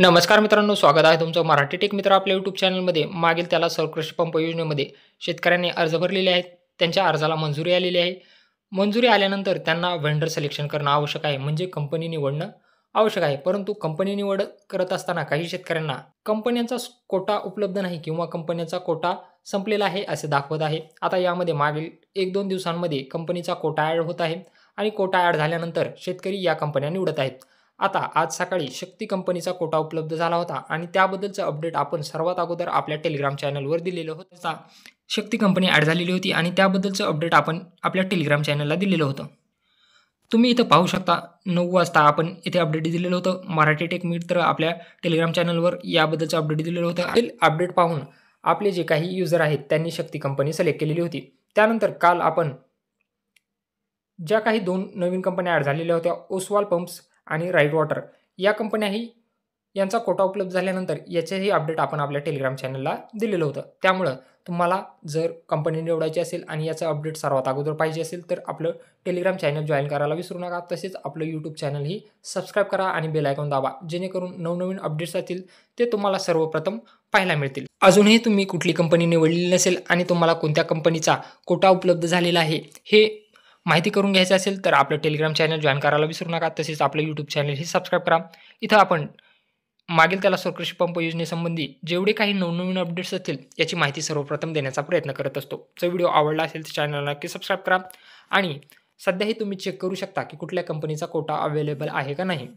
नमस्कार मित्रांनो, स्वागत आहे तुमचं मराठी टेक मित्र आपल्या यूट्यूब चॅनलमध्ये. मागील त्याला सर्वोत्कृष्ट पंप योजनेमध्ये शेतकऱ्यांनी अर्ज भरलेले आहेत. त्यांच्या अर्जाला मंजुरी आलेली आहे. मंजुरी आल्यानंतर त्यांना व्हेंडर सिलेक्शन करणं आवश्यक आहे, म्हणजे कंपनी निवडणं आवश्यक आहे. परंतु कंपनी निवड करत असताना काही शेतकऱ्यांना कंपन्यांचा कोटा उपलब्ध नाही किंवा कंपन्यांचा कोटा संपलेला आहे असे दाखवत आहे. आता यामध्ये मागील 1-2 दिवसांमध्ये कंपनीचा कोटा ॲड होत आहे आणि कोटा ॲड झाल्यानंतर शेतकरी या कंपन्या निवडत आहेत. आता आज सकाळी शक्ती कंपनीचा कोटा उपलब्ध झाला होता आणि त्याबद्दलचं अपडेट आपण सर्वात अगोदर आपल्या टेलिग्राम चॅनलवर दिलेलं होतं. शक्ती कंपनी ॲड झालेली होती आणि त्याबद्दलचं अपडेट आपण आपल्या टेलिग्राम चॅनलला दिलेलं होतं. तुम्ही इथं पाहू शकता 9 वाजता आपण इथे अपडेट दिलेलं होतं. मराठी टेक मित्र आपल्या टेलिग्राम चॅनलवर याबद्दलचं अपडेट दिलेलं होतं. अपडेट पाहून आपले जे काही युजर आहेत त्यांनी शक्ती कंपनी सिलेक्ट केलेली होती. त्यानंतर काल आपण ज्या काही 2 नवीन कंपन्या ॲड झालेल्या होत्या, ओसवाल पंप्स आणि राईट वॉटर, या कंपन्याही यांचा कोटा उपलब्ध झाल्यानंतर याचेही अपडेट आपण आपल्या टेलिग्राम चॅनलला दिलेलं होतं. त्यामुळं तुम्हाला जर कंपनी निवडायची असेल आणि याचं अपडेट सर्वात अगोदर पाहिजे असेल तर आपलं टेलिग्राम चॅनल जॉईन करायला विसरू नका. तसेच आपलं यूट्यूब चॅनलही सबस्क्राईब करा आणि बेल आयकॉन दाबा, जेणेकरून नवनवीन अपडेट्स असतील ते तुम्हाला सर्वप्रथम पाहायला मिळतील. अजूनही तुम्ही कुठली कंपनी निवडलेली नसेल आणि तुम्हाला कोणत्या कंपनीचा कोटा उपलब्ध झालेला आहे हे माहिती करून घ्यायचं असेल तर आपलं टेलिग्राम चॅनल जॉईन करायला विसरू नका. तसेच आपलं यूट्यूब चॅनलही सबस्क्राईब करा. इथं आपण मागील त्याला सर्वोत्कृष्ट पंप योजनेसंबंधी जेवढे काही नवनवीन अपडेट्स असतील याची माहिती सर्वप्रथम देण्याचा प्रयत्न करत असतो. जर व्हिडिओ आवडला असेल तर चॅनलला नक्की सबस्क्राईब करा आणि सध्याही तुम्ही चेक करू शकता की कुठल्या कंपनीचा कोटा अवेलेबल आहे का नाही.